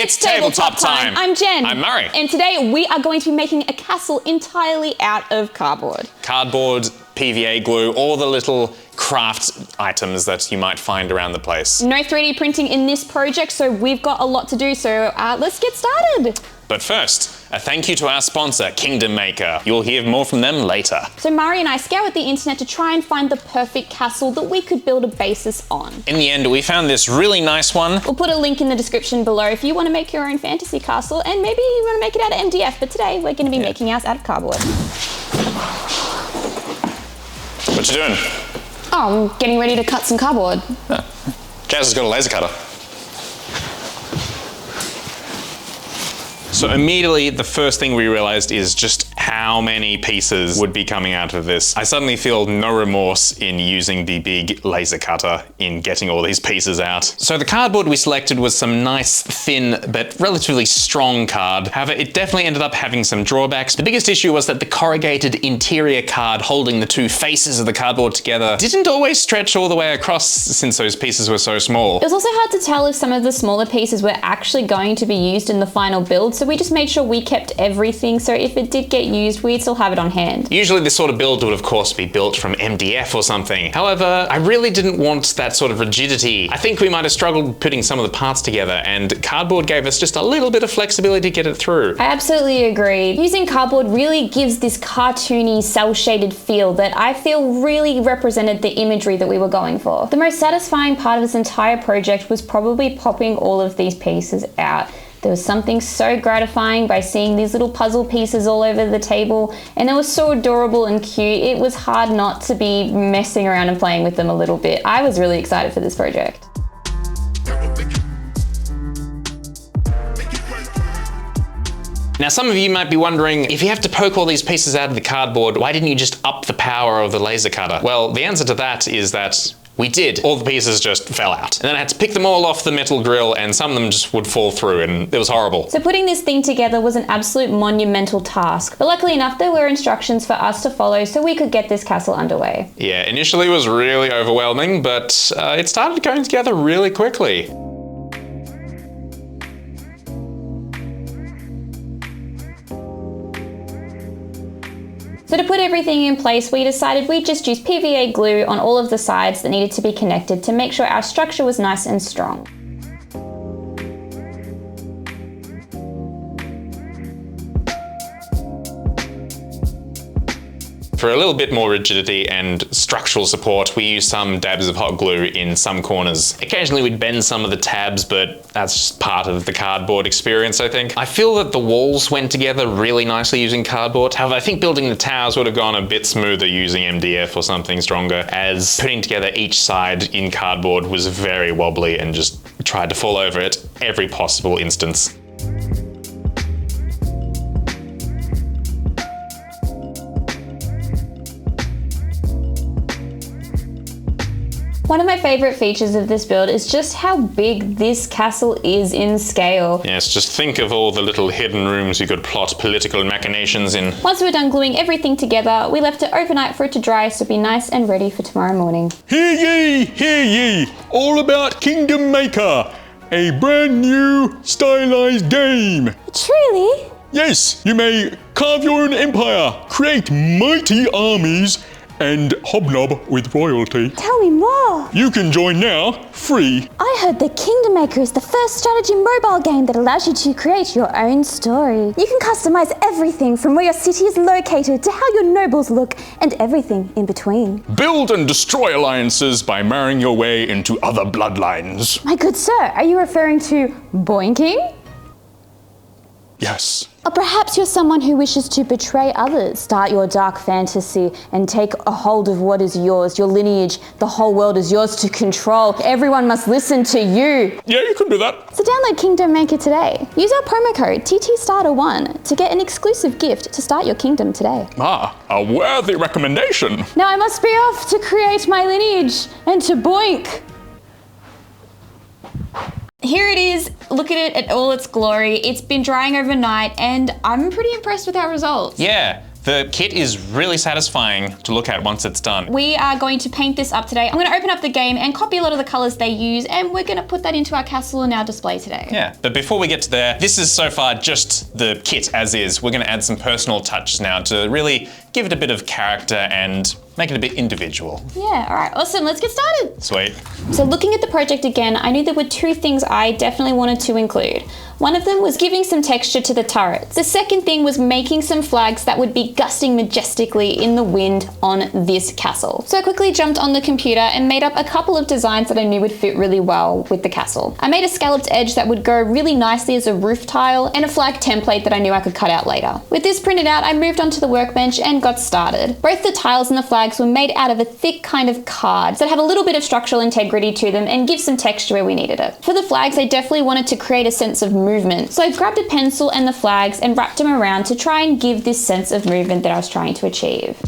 It's tabletop time. I'm Jen. I'm Murray. And today we are going to be making a castle entirely out of cardboard. Cardboard, PVA glue, all the little craft items that you might find around the place. No 3D printing in this project, so we've got a lot to do, so let's get started. But first, a thank you to our sponsor, Kingdom Maker. You'll hear more from them later. So Murray and I scoured the internet to try and find the perfect castle that we could build a basis on. In the end, we found this really nice one. We'll put a link in the description below if you want to make your own fantasy castle, and maybe you want to make it out of MDF, but today we're going to be making ours out of cardboard. What you doing? Oh, I'm getting ready to cut some cardboard. Jazz has got a laser cutter. So immediately, the first thing we realized is just how many pieces would be coming out of this. I suddenly feel no remorse in using the big laser cutter in getting all these pieces out. So the cardboard we selected was some nice, thin, but relatively strong card. However, it definitely ended up having some drawbacks. The biggest issue was that the corrugated interior card holding the two faces of the cardboard together didn't always stretch all the way across since those pieces were so small. It was also hard to tell if some of the smaller pieces were actually going to be used in the final build, so we just made sure we kept everything, so if it did get used, we'd still have it on hand. Usually this sort of build would of course be built from MDF or something. However, I really didn't want that sort of rigidity. I think we might have struggled putting some of the parts together, and cardboard gave us just a little bit of flexibility to get it through. I absolutely agree. Using cardboard really gives this cartoony, cel-shaded feel that I feel really represented the imagery that we were going for. The most satisfying part of this entire project was probably popping all of these pieces out. There was something so gratifying by seeing these little puzzle pieces all over the table, and they were so adorable and cute. It was hard not to be messing around and playing with them a little bit. I was really excited for this project. Now, some of you might be wondering, if you have to poke all these pieces out of the cardboard, why didn't you just up the power of the laser cutter? Well, the answer to that is that we did. All the pieces just fell out. And then I had to pick them all off the metal grill, and some of them just would fall through, and it was horrible. So putting this thing together was an absolute monumental task. But luckily enough, there were instructions for us to follow so we could get this castle underway. Yeah, initially it was really overwhelming, but it started going together really quickly. So to put everything in place, we decided we'd just use PVA glue on all of the sides that needed to be connected to make sure our structure was nice and strong. For a little bit more rigidity and structural support, we used some dabs of hot glue in some corners. Occasionally we'd bend some of the tabs, but that's just part of the cardboard experience, I think. I feel that the walls went together really nicely using cardboard. However, I think building the towers would have gone a bit smoother using MDF or something stronger, as putting together each side in cardboard was very wobbly and just tried to fall over at every possible instance. One of my favorite features of this build is just how big this castle is in scale. Yes, just think of all the little hidden rooms you could plot political machinations in. Once we were done gluing everything together, we left it overnight for it to dry so it'd be nice and ready for tomorrow morning. Hear ye, all about Kingdom Maker, a brand new stylized game. Truly? Yes, you may carve your own empire, create mighty armies, and hobnob with royalty. Tell me more. You can join now, free. I heard that Kingdom Maker is the first strategy mobile game that allows you to create your own story. You can customize everything from where your city is located to how your nobles look and everything in between. Build and destroy alliances by marrying your way into other bloodlines. My good sir, are you referring to boinking? Yes. Or perhaps you're someone who wishes to betray others. Start your dark fantasy and take a hold of what is yours, your lineage. The whole world is yours to control. Everyone must listen to you. Yeah, you can do that. So download Kingdom Maker today. Use our promo code TTStarter1 to get an exclusive gift to start your kingdom today. Ah, a worthy recommendation. Now I must be off to create my lineage and to boink. Here it is, look at it at all its glory. It's been drying overnight and I'm pretty impressed with our results. Yeah, The kit is really satisfying to look at once it's done. We are going to paint this up today. I'm going to open up the game and copy a lot of the colors they use, and we're going to put that into our castle and our display today. Yeah, but before we get to there, this is so far just the kit as is. We're going to add some personal touches now to really give it a bit of character and make it a bit individual. Yeah, all right, awesome, let's get started. Sweet. So looking at the project again, I knew there were two things I definitely wanted to include. One of them was giving some texture to the turrets. The second thing was making some flags that would be gusting majestically in the wind on this castle. So I quickly jumped on the computer and made up a couple of designs that I knew would fit really well with the castle. I made a scalloped edge that would go really nicely as a roof tile and a flag template that I knew I could cut out later. With this printed out, I moved onto the workbench and got started. Both the tiles and the flags were made out of a thick kind of card that had a little bit of structural integrity to them and give some texture where we needed it. For the flags, I definitely wanted to create a sense of movement. So I grabbed a pencil and the flags and wrapped them around to try and give this sense of movement that I was trying to achieve.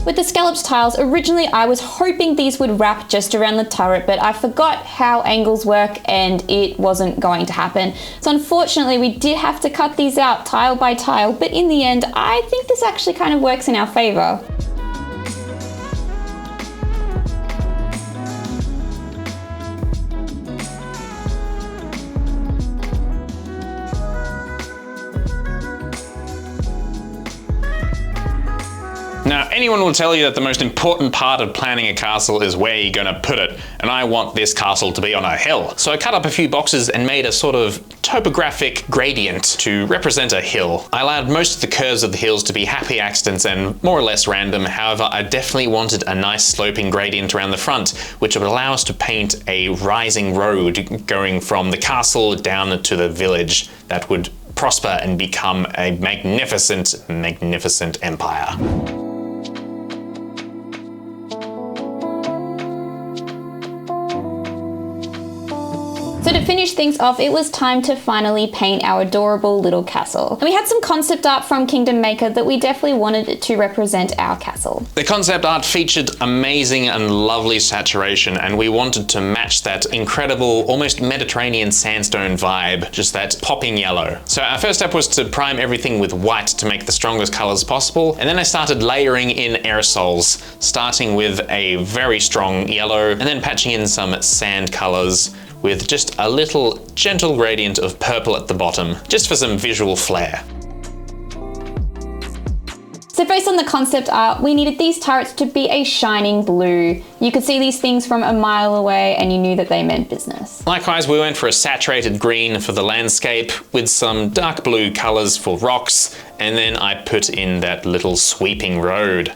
With the scallops tiles, originally I was hoping these would wrap just around the turret, but I forgot how angles work and it wasn't going to happen. So unfortunately we did have to cut these out tile by tile, but in the end I think this actually kind of works in our favor. Now, anyone will tell you that the most important part of planning a castle is where you're gonna put it, and I want this castle to be on a hill. So I cut up a few boxes and made a sort of topographic gradient to represent a hill. I allowed most of the curves of the hills to be happy accidents and more or less random. However, I definitely wanted a nice sloping gradient around the front, which would allow us to paint a rising road going from the castle down to the village that would prosper and become a magnificent, magnificent empire. So to finish things off, it was time to finally paint our adorable little castle. And we had some concept art from Kingdom Maker that we definitely wanted to represent our castle. The concept art featured amazing and lovely saturation, and we wanted to match that incredible, almost Mediterranean sandstone vibe, just that popping yellow. So our first step was to prime everything with white to make the strongest colors possible, and then I started layering in aerosols, starting with a very strong yellow, and then patching in some sand colors, with just a little gentle gradient of purple at the bottom, just for some visual flair. So based on the concept art, we needed these turrets to be a shining blue. You could see these things from a mile away and you knew that they meant business. Likewise, we went for a saturated green for the landscape with some dark blue colors for rocks, and then I put in that little sweeping road.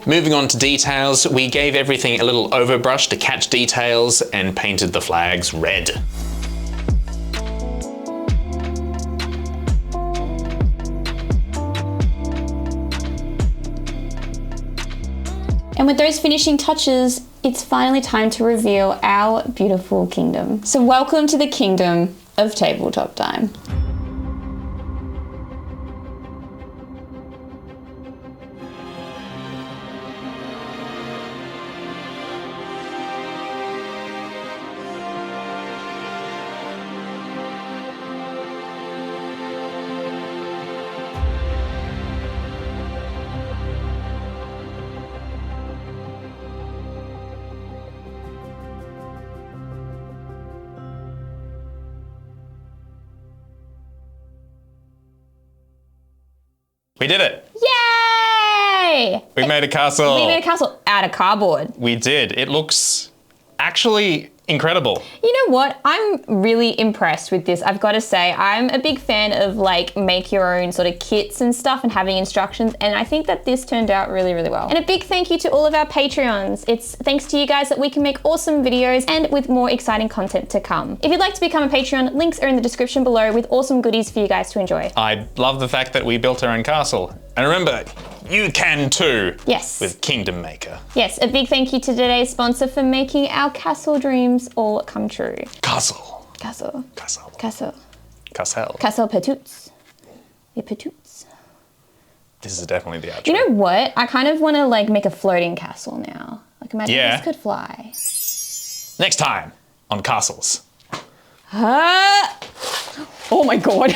Moving on to details, we gave everything a little overbrush to catch details and painted the flags red. And with those finishing touches, it's finally time to reveal our beautiful kingdom. So welcome to the kingdom of Tabletop Time. We did it! Yay! We made a castle. We made a castle out of cardboard. We did. It looks actually incredible. You know what? I'm really impressed with this. I've got to say, I'm a big fan of like make your own sort of kits and stuff and having instructions. And I think that this turned out really, really well. And a big thank you to all of our Patreons. It's thanks to you guys that we can make awesome videos and with more exciting content to come. If you'd like to become a Patreon, links are in the description below with awesome goodies for you guys to enjoy. I love the fact that we built our own castle. And remember, you can too. Yes. With Kingdom Maker. Yes, a big thank you to today's sponsor for making our castle dreams all come true. Castle. Castle. Castle. Castle. Castle. Castle Petoots. Les Petoots. This is definitely the outro. You know what? I kind of want to like make a floating castle now. Like imagine Yeah. this could fly. Next time on Castles. Oh my god.